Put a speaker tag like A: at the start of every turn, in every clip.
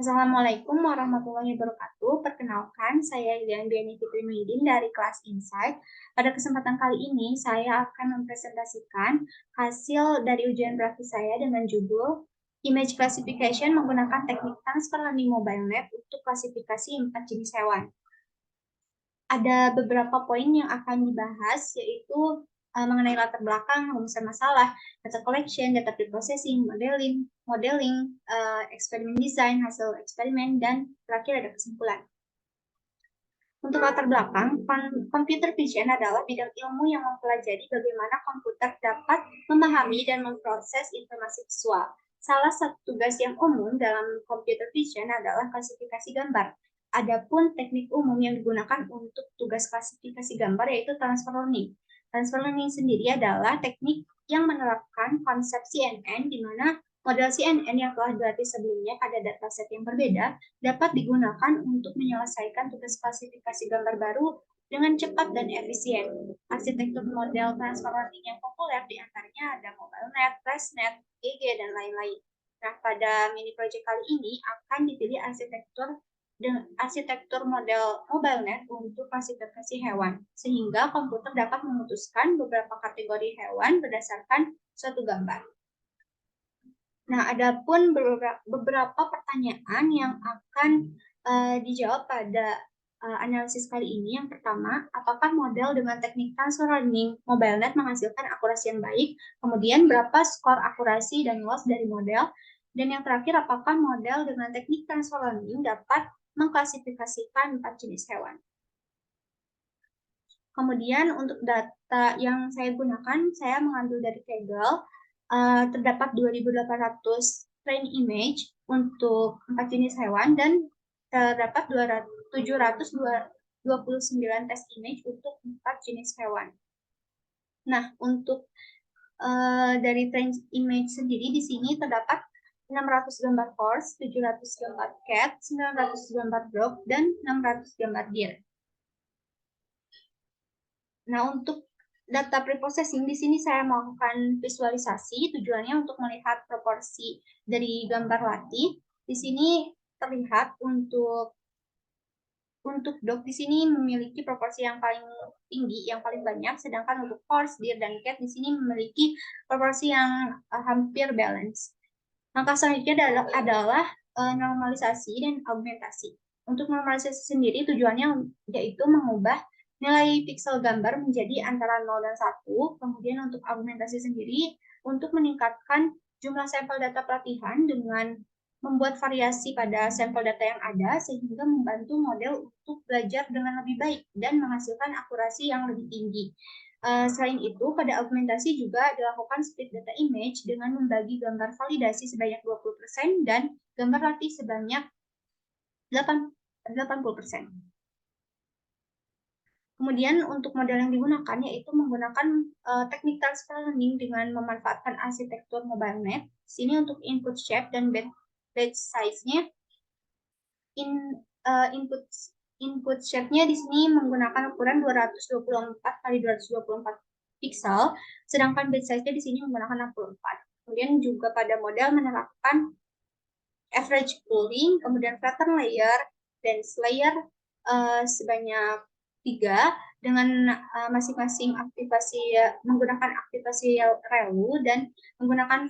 A: Assalamualaikum warahmatullahi wabarakatuh. Perkenalkan, saya Lilian Diani Fitri Muhyiddin dari kelas Insight. Pada kesempatan kali ini, saya akan mempresentasikan hasil dari ujian praktik saya dengan judul Image Classification menggunakan teknik Transfer Learning Mobile Lab untuk klasifikasi 4 jenis hewan. Ada beberapa poin yang akan dibahas, yaitu mengenai latar belakang, rumusan masalah, data collection, data preprocessing, modeling, eksperimen design, hasil eksperimen, dan terakhir ada kesimpulan. Untuk latar belakang, computer vision adalah bidang ilmu yang mempelajari bagaimana komputer dapat memahami dan memproses informasi visual. Salah satu tugas yang umum dalam computer vision adalah klasifikasi gambar. Adapun teknik umum yang digunakan untuk tugas klasifikasi gambar yaitu transfer learning. Transfer learning sendiri adalah teknik yang menerapkan konsep CNN di mana model CNN yang telah dilatih sebelumnya pada dataset yang berbeda dapat digunakan untuk menyelesaikan tugas klasifikasi gambar baru dengan cepat dan efisien. Arsitektur model transfer learning yang populer diantaranya ada MobileNet, ResNet, GG, dan lain-lain. Nah, pada mini project kali ini akan dipilih arsitektur model MobileNet untuk klasifikasi hewan, sehingga komputer dapat memutuskan beberapa kategori hewan berdasarkan suatu gambar. Nah, adapun beberapa pertanyaan yang akan dijawab pada analisis kali ini. Yang pertama, apakah model dengan teknik transfer learning MobileNet menghasilkan akurasi yang baik? Kemudian, berapa skor akurasi dan loss dari model? Dan yang terakhir, apakah model dengan teknik transfer learning dapat mengklasifikasikan 4 jenis hewan? Kemudian untuk data yang saya gunakan, saya mengambil dari Kaggle. Terdapat 2.800 train image untuk 4 jenis hewan dan terdapat 729 test image untuk 4 jenis hewan. Nah, untuk dari train image sendiri di sini terdapat 600 gambar horse, 700 gambar cat, 900 gambar dog, dan 600 gambar deer. Nah, untuk data preprocessing di sini saya melakukan visualisasi, tujuannya untuk melihat proporsi dari gambar latih. Di sini terlihat untuk dog di sini memiliki proporsi yang paling tinggi, yang paling banyak, sedangkan untuk horse, deer, dan cat di sini memiliki proporsi yang hampir balance. Langkah selanjutnya adalah normalisasi dan augmentasi. Untuk normalisasi sendiri tujuannya yaitu mengubah nilai piksel gambar menjadi antara 0 dan 1. Kemudian untuk augmentasi sendiri untuk meningkatkan jumlah sampel data pelatihan dengan membuat variasi pada sampel data yang ada sehingga membantu model untuk belajar dengan lebih baik dan menghasilkan akurasi yang lebih tinggi. Selain itu, pada augmentasi juga dilakukan split data image dengan membagi gambar validasi sebanyak 20% dan gambar latih sebanyak 80%. Kemudian untuk model yang digunakan yaitu menggunakan teknik transfer learning dengan memanfaatkan arsitektur MobileNet. Di sini untuk input shape dan batch size-nya, input shape-nya di sini menggunakan ukuran 224 kali 224 pixel, sedangkan batch size-nya di sini menggunakan 64. Kemudian juga pada model menerapkan average pooling, kemudian pattern layer, dense layer sebanyak 3 dengan masing-masing aktivasi menggunakan aktivasi ReLU dan menggunakan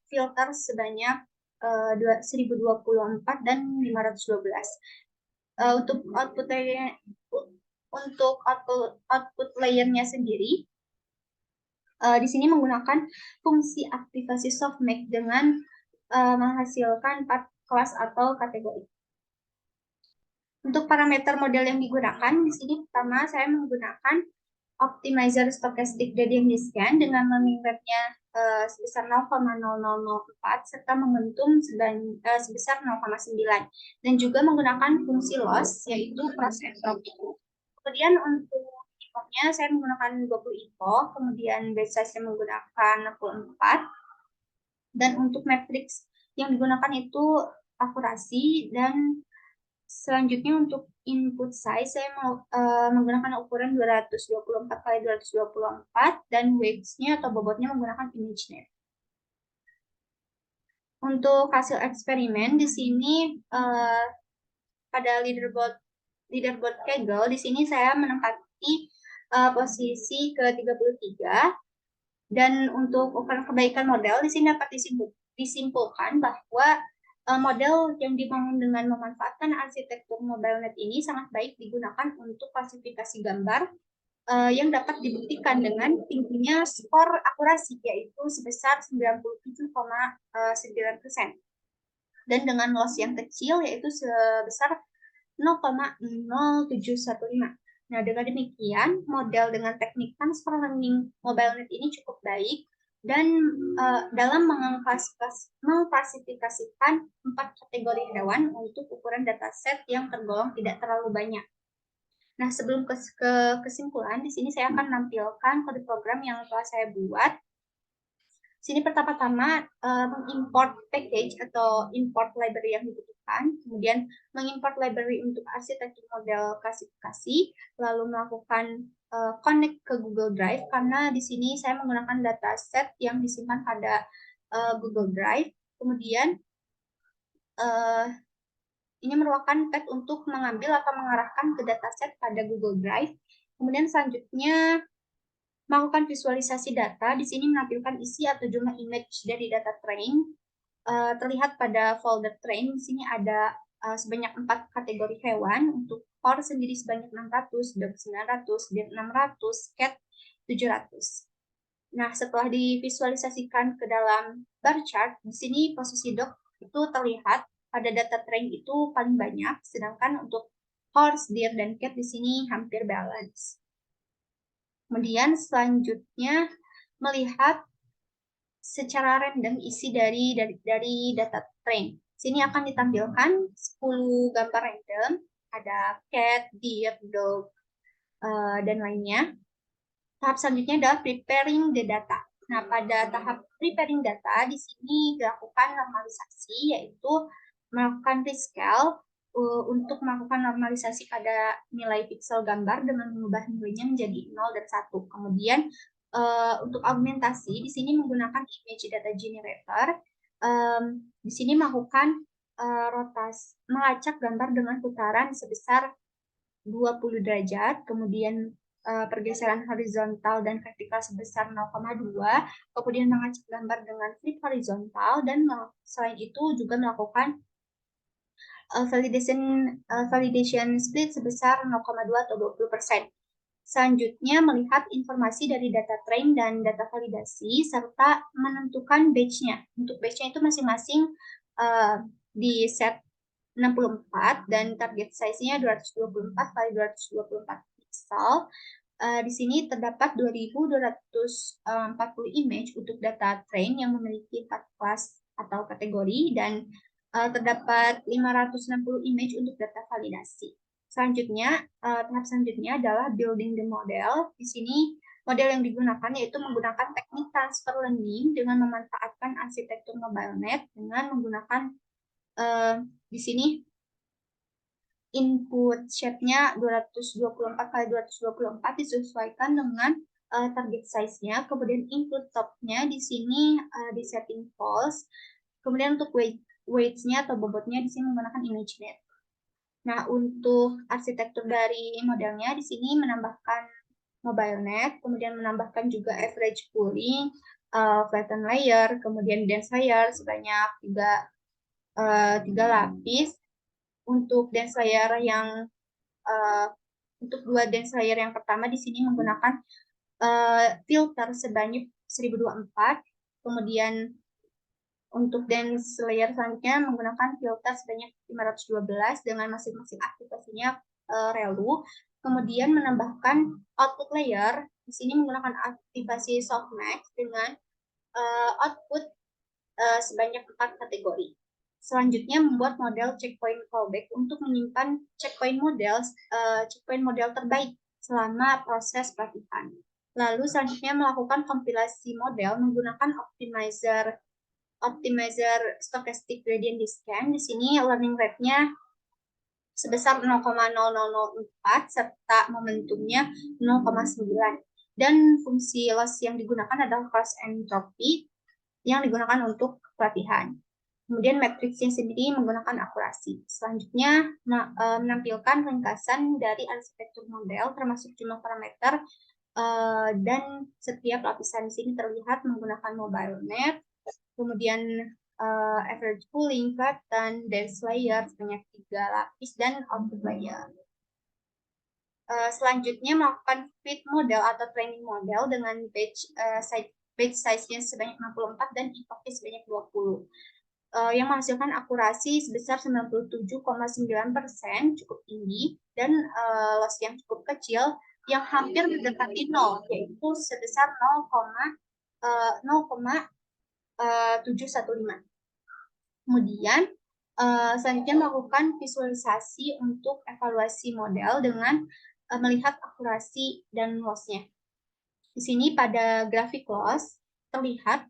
A: filter sebanyak 1024 dan 512. Untuk output layernya sendiri, di sini menggunakan fungsi aktivasi softmax dengan menghasilkan 4 kelas atau kategori. Untuk parameter model yang digunakan, di sini pertama saya menggunakan optimizer stochastic gradient descent dengan learning rate-nya sebesar 0,0004 serta momentum sebesar 0,9 dan juga menggunakan fungsi loss yaitu cross entropy. Kemudian untuk epoch-nya saya menggunakan 20 epoch, kemudian batch size-nya menggunakan 64 dan untuk matriks yang digunakan itu akurasi. Dan selanjutnya untuk input size saya menggunakan ukuran 224 kali 224 dan weights-nya atau bobotnya menggunakan ImageNet. Untuk hasil eksperimen di sini pada leaderboard Kaggle di sini saya menempati posisi ke-33, dan untuk ukuran kebaikan model di sini dapat disimpulkan bahwa model yang dibangun dengan memanfaatkan arsitektur MobileNet ini sangat baik digunakan untuk klasifikasi gambar yang dapat dibuktikan dengan tingginya skor akurasi, yaitu sebesar 97,9%, dan dengan loss yang kecil yaitu sebesar 0,0715. Nah, dengan demikian, model dengan teknik transfer learning MobileNet ini cukup baik dan dalam mengklasifikasikan 4 kategori hewan untuk ukuran dataset yang tergolong tidak terlalu banyak. Nah, sebelum ke kesimpulan, di sini saya akan menampilkan kode program yang telah saya buat. Sini pertama-tama mengimport package atau import library yang dibutuhkan, kemudian mengimport library untuk arsitektur model klasifikasi, lalu melakukan connect ke Google Drive, karena di sini saya menggunakan dataset yang disimpan pada Google Drive. Kemudian ini merupakan path untuk mengambil atau mengarahkan ke dataset pada Google Drive. Kemudian selanjutnya melakukan visualisasi data. Di sini menampilkan isi atau jumlah image dari data train. Terlihat pada folder train. Di sini ada sebanyak 4 kategori hewan. Untuk horse sendiri sebanyak 600, dog 900, deer 600, cat 700. Nah, setelah divisualisasikan ke dalam bar chart, di sini posisi dog itu terlihat pada data train itu paling banyak, sedangkan untuk horse, deer, dan cat di sini hampir balance. Kemudian selanjutnya melihat secara random isi dari data train. Sini akan ditampilkan 10 gambar random, ada cat, deer, dog, dan lainnya. Tahap selanjutnya adalah preparing the data. Nah, pada tahap preparing data, di sini dilakukan normalisasi, yaitu melakukan rescale untuk melakukan normalisasi pada nilai pixel gambar dengan mengubah nilainya menjadi 0 dan 1. Kemudian, untuk augmentasi, di sini menggunakan image data generator. Di sini melakukan melacak gambar dengan putaran sebesar 20 derajat, kemudian pergeseran horizontal dan vertikal sebesar 0,2, kemudian mengacak gambar dengan flip horizontal, dan selain itu juga melakukan validation split sebesar 0,2 atau 20%. Selanjutnya melihat informasi dari data train dan data validasi serta menentukan batch-nya. Untuk batch-nya itu masing-masing di set 64 dan target size-nya 224 kali 224 pixel. Di sini terdapat 2.240 image untuk data train yang memiliki 4 kelas atau kategori, dan terdapat 560 image untuk data validasi. Selanjutnya, tahap selanjutnya adalah building the model. Di sini model yang digunakan yaitu menggunakan teknik transfer learning dengan memanfaatkan arsitektur MobileNet dengan menggunakan di sini input shape-nya 224 kali 224 disesuaikan dengan target size-nya. Kemudian input top-nya di sini di setting false. Kemudian untuk weights-nya atau bobotnya di sini menggunakan ImageNet. Nah, untuk arsitektur dari modelnya di sini menambahkan MobileNet, kemudian menambahkan juga average pooling, flatten layer, kemudian dense layer sebanyak 3 lapis. Untuk dense layer yang untuk 2 dense layer yang pertama di sini menggunakan filter sebanyak 1024, kemudian untuk dense layer selanjutnya menggunakan filter sebanyak 512 dengan masing-masing aktivasinya relu. Kemudian menambahkan output layer, di sini menggunakan aktivasi softmax dengan output sebanyak 4 kategori. Selanjutnya membuat model checkpoint callback untuk menyimpan checkpoint model terbaik selama proses pelatihan. Lalu selanjutnya melakukan kompilasi model menggunakan optimizer stochastic gradient descent. Di sini learning rate-nya sebesar 0,0004 serta momentumnya 0,9. Dan fungsi loss yang digunakan adalah cross entropy yang digunakan untuk pelatihan. Kemudian matriksnya sendiri menggunakan akurasi. Selanjutnya menampilkan ringkasan dari arsitektur model termasuk jumlah parameter dan setiap lapisan di sini terlihat menggunakan mobile net. Kemudian average pooling, flatten, dense layer sebanyak 3 lapis dan output layer. Selanjutnya melakukan fit model atau training model dengan batch size-nya sebanyak 64 dan epoch-nya sebanyak 20. Yang menghasilkan akurasi sebesar 97,9%, cukup tinggi, dan loss yang cukup kecil yang hampir mendekati nol, yaitu sebesar 0,715. Kemudian selanjutnya melakukan visualisasi untuk evaluasi model dengan melihat akurasi dan loss-nya. Di sini pada grafik loss terlihat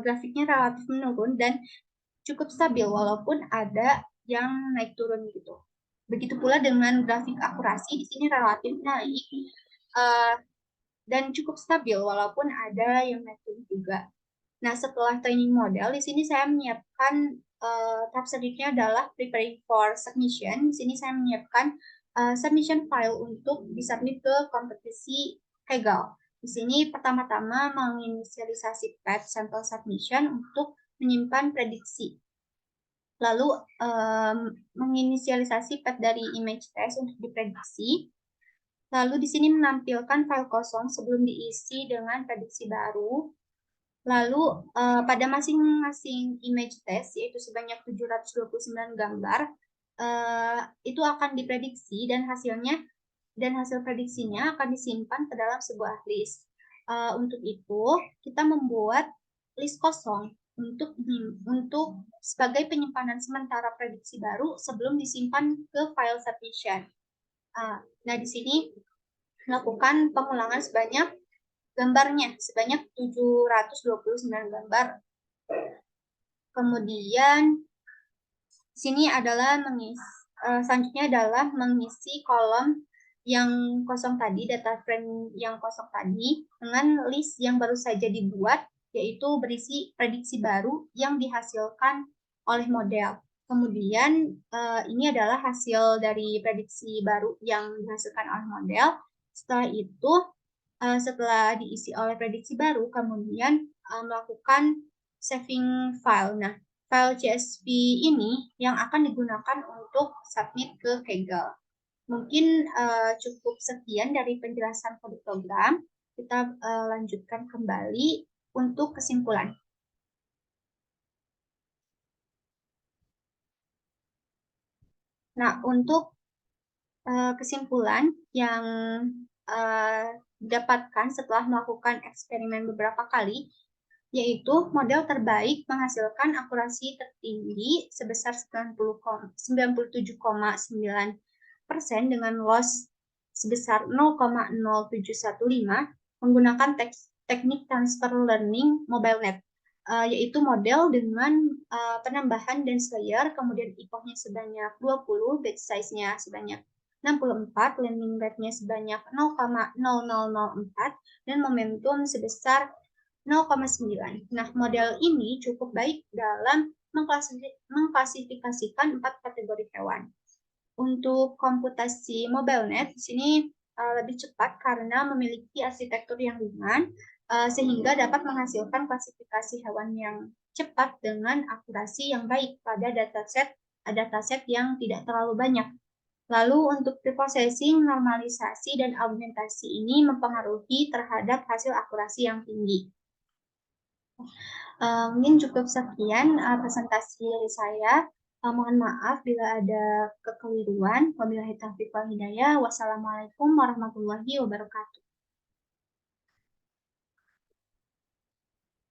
A: grafiknya relatif menurun dan cukup stabil walaupun ada yang naik turun gitu. Begitu pula dengan grafik akurasi, di sini relatif naik dan cukup stabil walaupun ada yang naik turun juga. Nah, setelah training model, di sini saya menyiapkan tahap selanjutnya adalah preparing for submission. Di sini saya menyiapkan submission file untuk disubmit ke kompetisi Kaggle. Di sini pertama-tama menginisialisasi path sample submission untuk menyimpan prediksi. Lalu menginisialisasi path dari image test untuk diprediksi. Lalu di sini menampilkan file kosong sebelum diisi dengan prediksi baru. Lalu pada masing-masing image test, yaitu sebanyak 729 gambar, itu akan diprediksi dan hasil prediksinya akan disimpan ke dalam sebuah list. Untuk itu, kita membuat list kosong untuk sebagai penyimpanan sementara prediksi baru sebelum disimpan ke file submission. Nah, di sini melakukan pengulangan sebanyak gambarnya sebanyak 729 gambar. Kemudian sini adalah selanjutnya adalah mengisi kolom yang kosong tadi, data frame yang kosong tadi dengan list yang baru saja dibuat, yaitu berisi prediksi baru yang dihasilkan oleh model. Kemudian ini adalah hasil dari prediksi baru yang dihasilkan oleh model. Setelah itu setelah diisi oleh prediksi baru, kemudian melakukan saving file. Nah, file CSV ini yang akan digunakan untuk submit ke Kaggle. Mungkin cukup sekian dari penjelasan kode program. Kita lanjutkan kembali untuk kesimpulan. Nah, untuk kesimpulan yang didapatkan setelah melakukan eksperimen beberapa kali, yaitu model terbaik menghasilkan akurasi tertinggi sebesar 97,9% dengan loss sebesar 0,0715 menggunakan teknik transfer learning MobileNet, yaitu model dengan penambahan dense layer, kemudian epoch-nya sebanyak 20, batch size-nya sebanyak 64, landing rate-nya sebanyak 0,0004, dan momentum sebesar 0,9. Nah, model ini cukup baik dalam mengklasifikasikan 4 kategori hewan. Untuk komputasi MobileNet, di sini lebih cepat karena memiliki arsitektur yang ringan, sehingga dapat menghasilkan klasifikasi hewan yang cepat dengan akurasi yang baik pada dataset yang tidak terlalu banyak. Lalu untuk preprocessing, normalisasi, dan augmentasi ini mempengaruhi terhadap hasil akurasi yang tinggi. Mungkin cukup sekian presentasi dari saya. Mohon maaf bila ada kekeliruan. Wabillahi taufiq wal hidayah. Wassalamualaikum warahmatullahi wabarakatuh.